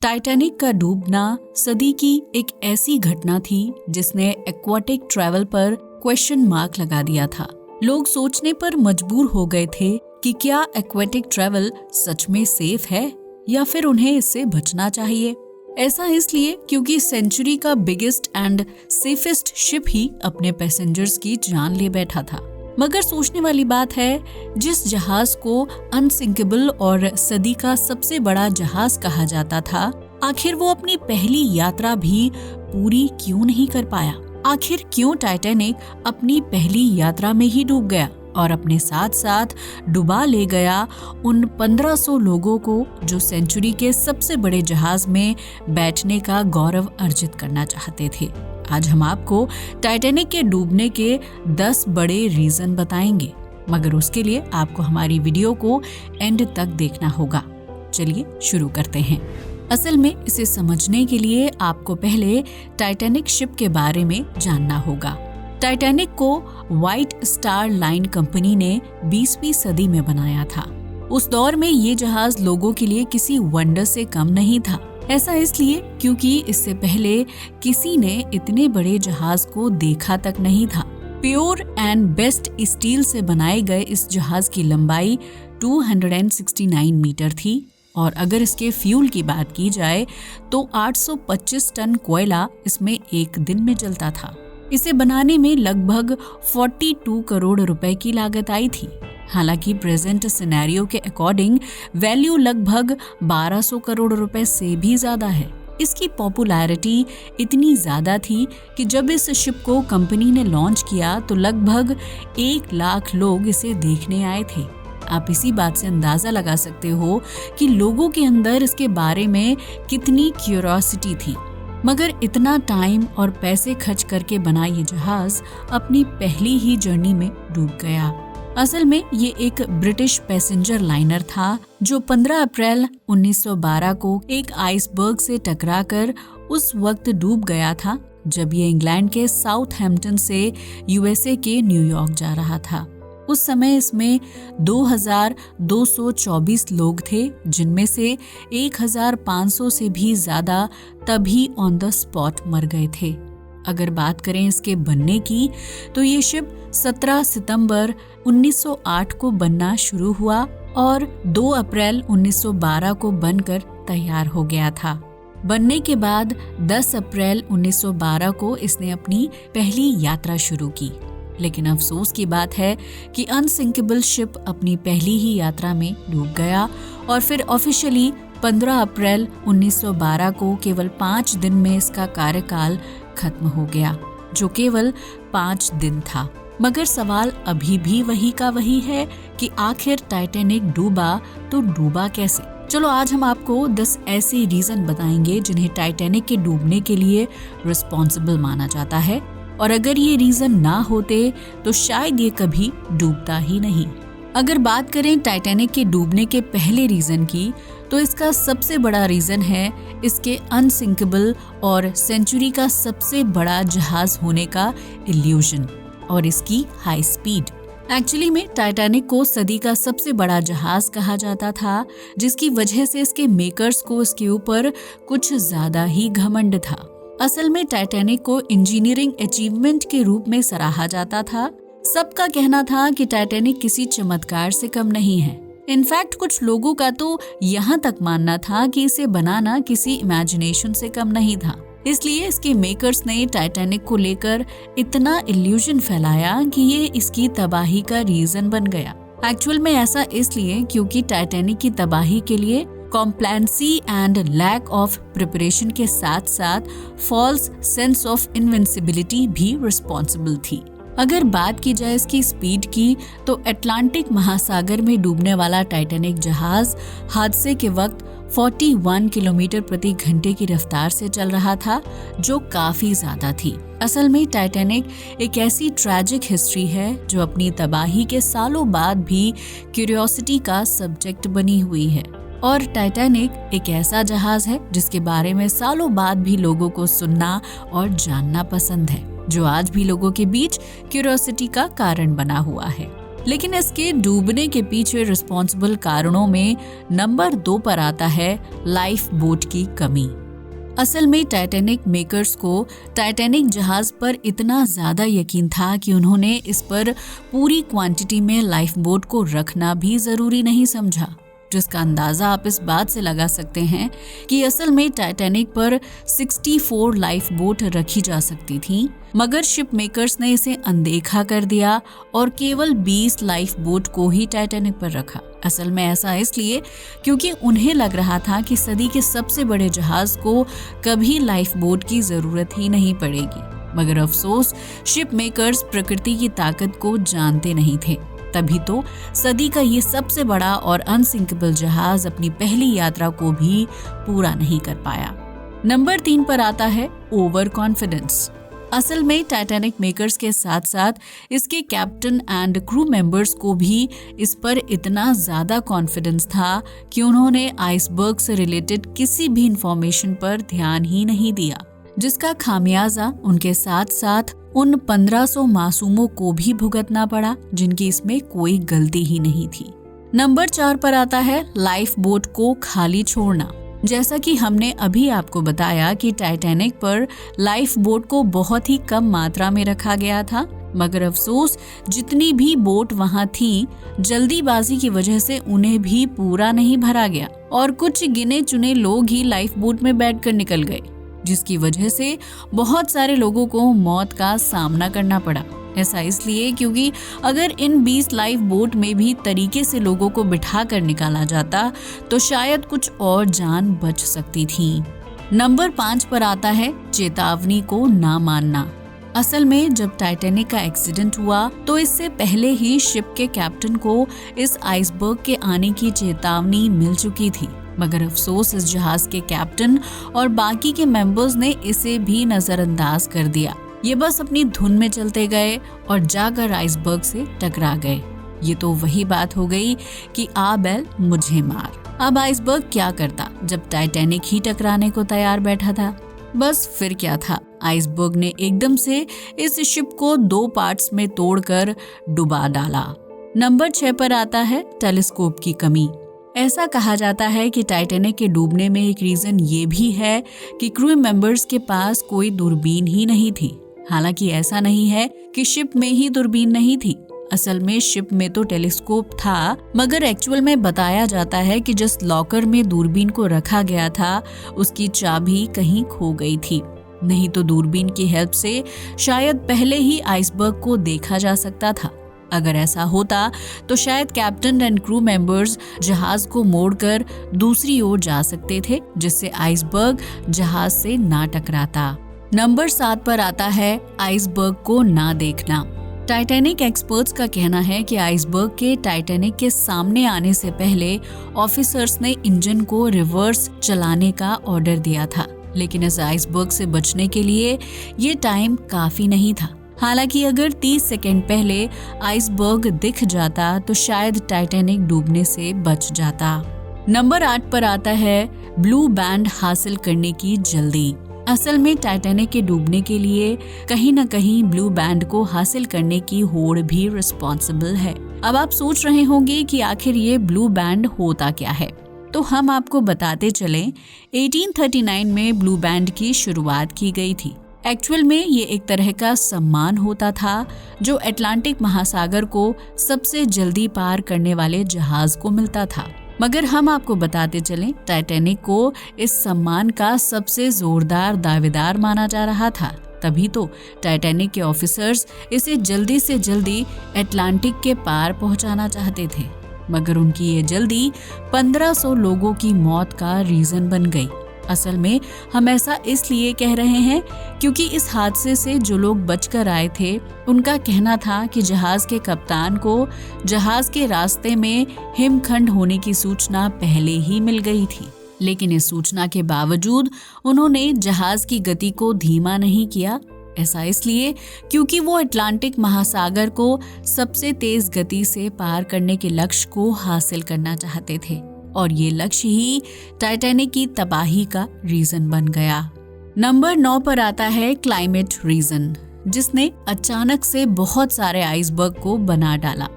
Titanic का डूबना सदी की एक ऐसी घटना थी जिसने एक्वाटिक ट्रैवल पर क्वेश्चन मार्क लगा दिया था। लोग सोचने पर मजबूर हो गए थे कि क्या एक्वाटिक ट्रैवल सच में सेफ है या फिर उन्हें इससे बचना चाहिए। ऐसा इसलिए क्योंकि सेंचुरी का बिगेस्ट एंड सेफेस्ट शिप ही अपने पैसेंजर्स की जान ले बैठा था। मगर सोचने वाली बात है, जिस जहाज को अनसिंकेबल और सदी का सबसे बड़ा जहाज कहा जाता था, आखिर वो अपनी पहली यात्रा भी पूरी क्यों नहीं कर पाया? आखिर क्यों टाइटैनिक अपनी पहली यात्रा में ही डूब गया और अपने साथ साथ डुबा ले गया उन 1500 लोगों को जो सेंचुरी के सबसे बड़े जहाज में बैठने का गौरव अर्जित करना चाहते थे। आज हम आपको टाइटैनिक के डूबने के 10 बड़े रीजन बताएंगे, मगर उसके लिए आपको हमारी वीडियो को एंड तक देखना होगा। चलिए शुरू करते हैं। असल में इसे समझने के लिए आपको पहले टाइटैनिक शिप के बारे में जानना होगा। टाइटैनिक को व्हाइट स्टार लाइन कंपनी ने 20वीं सदी में बनाया था। उस दौर में ये जहाज लोगों के लिए किसी वंडर से कम नहीं था। ऐसा इसलिए क्योंकि इससे पहले किसी ने इतने बड़े जहाज को देखा तक नहीं था। प्योर एंड बेस्ट स्टील से बनाए गए इस जहाज की लंबाई 269 मीटर थी और अगर इसके फ्यूल की बात की जाए तो 825 टन कोयला इसमें एक दिन में जलता था। इसे बनाने में लगभग 42 करोड़ रुपए की लागत आई थी। हालांकि प्रेजेंट सिनेरियो के अकॉर्डिंग वैल्यू लगभग 1200 करोड़ रुपए से भी ज्यादा है। इसकी पॉपुलैरिटी इतनी ज्यादा थी कि जब इस शिप को कंपनी ने लॉन्च किया तो लगभग 1 लाख लोग इसे देखने आए थे। आप इसी बात से अंदाजा लगा सकते हो कि लोगों के अंदर इसके बारे में कितनी क्यूरियोसिटी थी। मगर इतना टाइम और पैसे खर्च करके बना ये जहाज अपनी पहली ही जर्नी में डूब गया। असल में ये एक ब्रिटिश पैसेंजर लाइनर था जो 15 अप्रैल 1912 को एक आइसबर्ग से टकराकर उस वक्त डूब गया था जब ये इंग्लैंड के साउथहैम्पटन से यूएसए के न्यूयॉर्क जा रहा था। उस समय इसमें 2224 लोग थे, जिनमें से 1500 से भी ज्यादा तभी ऑन द स्पॉट मर गए थे। अगर बात करें इसके बनने की तो ये शिप 17 सितंबर 1908 को बनना शुरू हुआ और 2 अप्रैल 1912 को बनकर तैयार हो गया था। बनने के बाद 10 अप्रैल 1912 को इसने अपनी पहली यात्रा शुरू की। लेकिन अफसोस की बात है कि अनसिंकेबल शिप अपनी पहली ही यात्रा में डूब गया और फिर ऑफिशियली 15 अप्रैल 1912 को केवल 5 दिन में इसका कार्यकाल खत्म हो गया, जो केवल 5 दिन था। मगर सवाल अभी भी वही का वही है कि आखिर टाइटैनिक डूबा तो डूबा कैसे? चलो आज हम आपको 10 ऐसे रीजन बताएंगे जिन्हें टाइटैनिक के डूबने के लिए रिस्पॉन्सिबल माना जाता है, और अगर ये रीजन ना होते तो शायद ये कभी डूबता ही नहीं। अगर बात करें टाइटैनिक के डूबने के पहले रीजन की तो इसका सबसे बड़ा रीजन है इसके अनसिंकेबल और सेंचुरी का सबसे बड़ा जहाज होने का इल्यूजन और इसकी हाई स्पीड। एक्चुअली में टाइटैनिक को सदी का सबसे बड़ा जहाज कहा जाता था, जिसकी वजह से इसके मेकर्स को इसके ऊपर कुछ ज्यादा ही घमंड था। असल में टाइटैनिक को इंजीनियरिंग अचीवमेंट के रूप में सराहा जाता था। सबका कहना था कि टाइटैनिक किसी चमत्कार से कम नहीं है। इनफैक्ट कुछ लोगों का तो यहाँ तक मानना था कि इसे बनाना किसी इमेजिनेशन से कम नहीं था। इसलिए इसके मेकर्स ने टाइटैनिक को लेकर इतना इल्यूजन फैलाया कि ये इसकी तबाही का रीजन बन गया। एक्चुअल में ऐसा इसलिए क्योंकि टाइटैनिक की तबाही के लिए कॉम्प्लेंसी एंड लैक ऑफ प्रिपरेशन के साथ साथ फॉल्स सेंस ऑफ इनविंसिबिलिटी भी रिस्पॉन्सिबल थी। अगर बात की जाए इसकी स्पीड की तो अटलांटिक महासागर में डूबने वाला टाइटैनिक जहाज हादसे के वक्त 41 किलोमीटर प्रति घंटे की रफ्तार से चल रहा था, जो काफी ज्यादा थी। असल में टाइटैनिक एक ऐसी ट्रैजिक हिस्ट्री है जो अपनी तबाही के सालों बाद भी क्यूरियोसिटी का सब्जेक्ट बनी हुई है। और टाइटैनिक एक ऐसा जहाज है जिसके बारे में सालों बाद भी लोगों को सुनना और जानना पसंद है, जो आज भी लोगों के बीच क्यूरियोसिटी का कारण बना हुआ है। लेकिन इसके डूबने के पीछे रिस्पॉन्सिबल कारणों में नंबर 2 पर आता है लाइफ बोट की कमी। असल में टाइटैनिक मेकर्स को टाइटैनिक जहाज पर इतना ज्यादा यकीन था कि उन्होंने इस पर पूरी क्वांटिटी में लाइफ बोट को रखना भी जरूरी नहीं समझा, जिसका अंदाजा आप इस बात से लगा सकते हैं कि असल में टाइटैनिक पर 64 लाइफ बोट रखी जा सकती थी, मगर शिप मेकर्स ने इसे अनदेखा कर दिया और केवल 20 लाइफ बोट को ही टाइटैनिक पर रखा। असल में ऐसा इसलिए क्योंकि उन्हें लग रहा था कि सदी के सबसे बड़े जहाज को कभी लाइफ बोट की जरूरत ही नहीं पड़ेगी, मगर अफसोस शिप मेकर्स प्रकृति की ताकत को जानते नहीं थे। तभी तो सदी का ये सबसे बड़ा और अनसिंकेबल जहाज अपनी पहली यात्रा को भी पूरा नहीं कर पाया। नंबर 3 पर आता है ओवर कॉन्फिडेंस। असल में टाइटैनिक मेकर्स के साथ साथ इसके कैप्टन एंड क्रू मेंबर्स को भी इस पर इतना ज्यादा कॉन्फिडेंस था कि उन्होंने आइसबर्ग से रिलेटेड किसी भी इंफॉर्मेशन पर ध्यान ही नहीं दिया, जिसका खामियाजा उनके साथ साथ उन 1500 मासूमों को भी भुगतना पड़ा जिनकी इसमें कोई गलती ही नहीं थी। नंबर 4 पर आता है लाइफ बोट को खाली छोड़ना। जैसा कि हमने अभी आपको बताया कि टाइटैनिक पर लाइफ बोट को बहुत ही कम मात्रा में रखा गया था, मगर अफसोस जितनी भी बोट वहां थी, जल्दीबाजी की वजह से उन्हें भी पूरा नहीं भरा गया और कुछ गिने चुने लोग ही लाइफ बोट में बैठकर निकल गए, जिसकी वजह से बहुत सारे लोगों को मौत का सामना करना पड़ा। ऐसा इसलिए क्योंकि अगर इन 20 लाइफ बोट में भी तरीके से लोगों को बिठा कर निकाला जाता तो शायद कुछ और जान बच सकती थी। नंबर 5 पर आता है चेतावनी को ना मानना। असल में जब टाइटैनिक का एक्सीडेंट हुआ तो इससे पहले ही शिप के कैप्टन को इस आइसबर्ग के आने की चेतावनी मिल चुकी थी, मगर अफसोस इस जहाज के कैप्टन और बाकी के मेंबर्स ने इसे भी नजरअंदाज कर दिया। ये बस अपनी धुन में चलते गए और जाकर आइसबर्ग से टकरा गए। ये तो वही बात हो गई कि आ बैल मुझे मार। अब आइसबर्ग क्या करता जब टाइटैनिक ही टकराने को तैयार बैठा था? बस फिर क्या था, आइसबर्ग ने एकदम से इस शिप को 2 पार्ट्स में तोड़कर डुबा डाला। नंबर 6 पर आता है टेलीस्कोप की कमी। ऐसा कहा जाता है कि टाइटैनिक के डूबने में एक रीजन ये भी है कि क्रू मेंबर्स के पास कोई दूरबीन ही नहीं थी। हालांकि ऐसा नहीं है कि शिप में ही दूरबीन नहीं थी। असल में शिप में तो टेलीस्कोप था, मगर एक्चुअल में बताया जाता है कि जिस लॉकर में दूरबीन को रखा गया था उसकी चाबी कहीं खो गई थी। नहीं तो दूरबीन की हेल्प से शायद पहले ही आइसबर्ग को देखा जा सकता था। अगर ऐसा होता तो शायद कैप्टन एंड क्रू मेंबर्स जहाज को मोड़कर दूसरी ओर जा सकते थे, जिससे आइसबर्ग जहाज से ना टकराता। नंबर 7 पर आता है आइसबर्ग को ना देखना। टाइटैनिक एक्सपर्ट्स का कहना है कि आइसबर्ग के टाइटैनिक के सामने आने से पहले ऑफिसर्स ने इंजन को रिवर्स चलाने का ऑर्डर दिया था, लेकिन इस आइसबर्ग से बचने के लिए ये टाइम काफी नहीं था। हालांकि अगर 30 सेकंड पहले आइसबर्ग दिख जाता तो शायद टाइटैनिक डूबने से बच जाता। नंबर 8 पर आता है ब्लू बैंड हासिल करने की जल्दी। असल में टाइटैनिक के डूबने के लिए कहीं न कहीं ब्लू बैंड को हासिल करने की होड़ भी रिस्पॉन्सिबल है। अब आप सोच रहे होंगे कि आखिर ये ब्लू बैंड होता क्या है, तो हम आपको बताते चलें। 1839 में ब्लू बैंड की शुरुआत की गई थी। एक्चुअल में ये एक तरह का सम्मान होता था जो अटलांटिक महासागर को सबसे जल्दी पार करने वाले जहाज को मिलता था, मगर हम आपको बताते चलें टाइटैनिक को इस सम्मान का सबसे जोरदार दावेदार माना जा रहा था। तभी तो टाइटैनिक के ऑफिसर्स इसे जल्दी से जल्दी अटलांटिक के पार पहुंचाना चाहते थे, मगर उनकी ये जल्दी 1500 लोगों की मौत का रीजन बन गई। असल में हम ऐसा इसलिए कह रहे हैं क्योंकि इस हादसे से जो लोग बचकर आए थे उनका कहना था कि जहाज के कप्तान को जहाज के रास्ते में हिमखंड होने की सूचना पहले ही मिल गई थी, लेकिन इस सूचना के बावजूद उन्होंने जहाज की गति को धीमा नहीं किया। ऐसा इसलिए क्योंकि वो अटलांटिक महासागर को सबसे तेज गति से पार करने के लक्ष्य को हासिल करना चाहते थे, और ये लक्ष्य ही टाइटैनिक की तबाही का रीजन बन गया। नंबर 9 पर आता है क्लाइमेट रीजन, जिसने अचानक से बहुत सारे आइसबर्ग को बना डाला।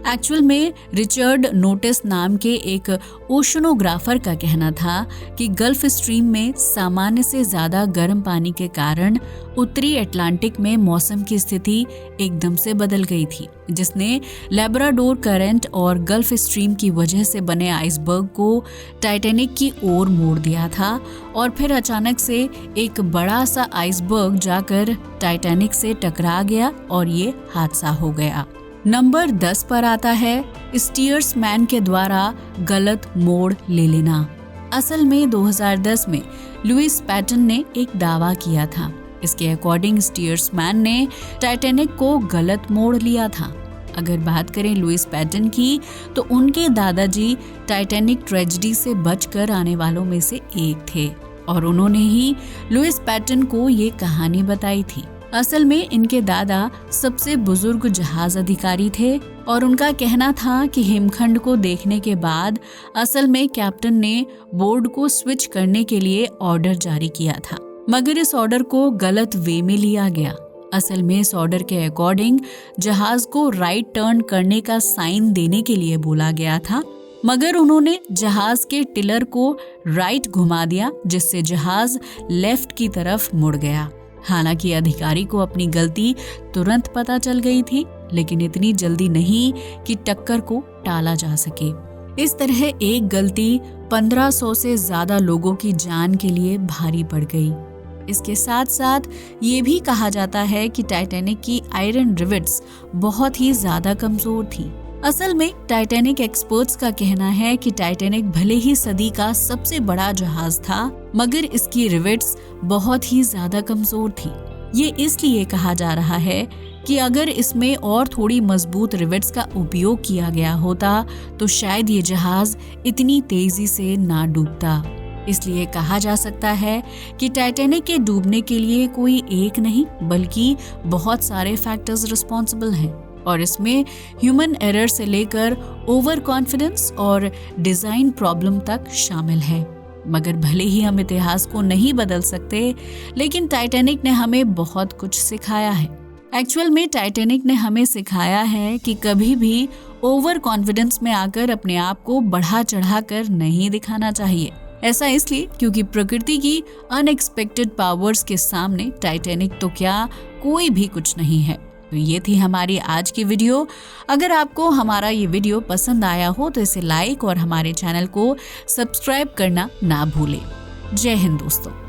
एक्चुअल में रिचर्ड नोटिस नाम के एक ओशनोग्राफर का कहना था कि गल्फ स्ट्रीम में सामान्य से ज्यादा गर्म पानी के कारण उत्तरी अटलांटिक में मौसम की स्थिति एकदम से बदल गई थी, जिसने लैब्राडोर करंट और गल्फ स्ट्रीम की वजह से बने आइसबर्ग को टाइटैनिक की ओर मोड़ दिया था और फिर अचानक से एक बड़ा सा आइसबर्ग जाकर टाइटैनिक से टकरा गया और ये हादसा हो गया। नंबर 10 पर आता है स्टीयर्समैन के द्वारा गलत मोड़ ले लेना। असल में 2010 में लुइस पैटन ने एक दावा किया था। इसके अकॉर्डिंग स्टीयर्समैन ने टाइटैनिक को गलत मोड़ लिया था। अगर बात करें लुइस पैटन की, तो उनके दादाजी टाइटैनिक ट्रेजेडी से बचकर आने वालों में से एक थे और उन्होंने ही लुइस पैटन को ये कहानी बताई थी। असल में इनके दादा सबसे बुजुर्ग जहाज अधिकारी थे और उनका कहना था कि हिमखंड को देखने के बाद असल में कैप्टन ने बोर्ड को स्विच करने के लिए ऑर्डर जारी किया था, मगर इस ऑर्डर को गलत वे में लिया गया। असल में इस ऑर्डर के अकॉर्डिंग जहाज को राइट टर्न करने का साइन देने के लिए बोला गया था, मगर उन्होंने जहाज के टिलर को राइट घुमा दिया, जिससे जहाज लेफ्ट की तरफ मुड़ गया। हालांकि अधिकारी को अपनी गलती तुरंत पता चल गई थी, लेकिन इतनी जल्दी नहीं कि टक्कर को टाला जा सके। इस तरह एक गलती 1500 से ज्यादा लोगों की जान के लिए भारी पड़ गई। इसके साथ साथ ये भी कहा जाता है कि टाइटैनिक की आयरन रिवेट्स बहुत ही ज्यादा कमजोर थी। असल में टाइटैनिक एक्सपर्ट्स का कहना है कि टाइटैनिक भले ही सदी का सबसे बड़ा जहाज था, मगर इसकी रिवेट्स बहुत ही ज्यादा कमजोर थी। ये इसलिए कहा जा रहा है कि अगर इसमें और थोड़ी मजबूत रिवेट्स का उपयोग किया गया होता तो शायद ये जहाज इतनी तेजी से ना डूबता। इसलिए कहा जा सकता है कि टाइटैनिक के डूबने के लिए कोई एक नहीं बल्कि बहुत सारे फैक्टर्स रिस्पॉन्सिबल हैं और इसमें ह्यूमन एरर से लेकर ओवर कॉन्फिडेंस और डिजाइन प्रॉब्लम तक शामिल है। मगर भले ही हम इतिहास को नहीं बदल सकते, लेकिन टाइटैनिक ने हमें बहुत कुछ सिखाया है। एक्चुअल में टाइटैनिक ने हमें सिखाया है कि कभी भी ओवर कॉन्फिडेंस में आकर अपने आप को बढ़ा चढ़ा कर नहीं दिखाना चाहिए। ऐसा इसलिए क्योंकि प्रकृति की अनएक्सपेक्टेड पावर्स के सामने टाइटैनिक तो क्या कोई भी कुछ नहीं है। तो ये थी हमारी आज की वीडियो। अगर आपको हमारा ये वीडियो पसंद आया हो तो इसे लाइक और हमारे चैनल को सब्सक्राइब करना ना भूलें। जय हिंद दोस्तों।